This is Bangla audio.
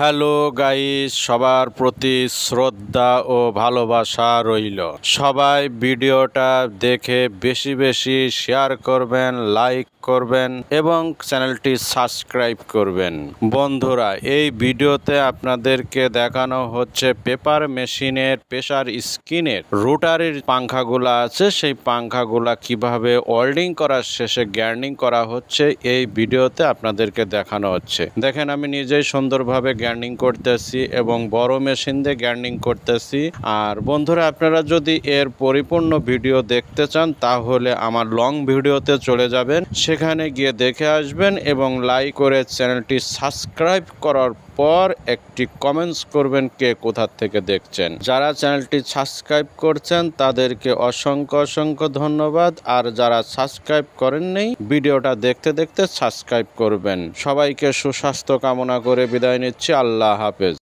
হ্যালো গাইস, সবার প্রতি শ্রদ্ধা ও ভালোবাসা রইল। সবাই ভিডিওটা দেখে বেশি বেশি শেয়ার করবেন, লাইক করবেন এবং চ্যানেলটি সাবস্ক্রাইব করবেন। বন্ধুরা, এই ভিডিওতে আপনাদেরকে দেখানো হচ্ছে পেপার মেশিনের প্রেসার স্ক্রিনের রোটারির পাংখাগুলা আছে, সেই পাংখাগুলা কিভাবে ওয়েল্ডিং করার শেষে গ্যার্নিং করা হচ্ছে এই ভিডিওতে আপনাদেরকে দেখানো হচ্ছে। দেখেন, আমি নিজেই সুন্দরভাবে গ্যার্নিং করতেছি এবং বড় মেশিন দিয়ে গ্যার্নিং করতেছি। আর বন্ধুরা, আপনারা যদি এর পরিপূর্ণ ভিডিও দেখতে চান তাহলে আমার লং ভিডিওতে চলে যাবেন, সেখানে গিয়ে দেখে আসবেন এবং লাইক করে চ্যানেলটি সাবস্ক্রাইব করার পর একটি কমেন্টস করবেন কে কোথা থেকে দেখছেন। যারা চ্যানেলটি সাবস্ক্রাইব করছেন তাদেরকে অসংখ্য অসংখ্য ধন্যবাদ, আর যারা সাবস্ক্রাইব করেননি ভিডিওটা দেখতে দেখতে সাবস্ক্রাইব করবেন। সবাইকে সুস্বাস্থ্য কামনা করে বিদায় নিচ্ছি। আল্লাহ হাফেজ।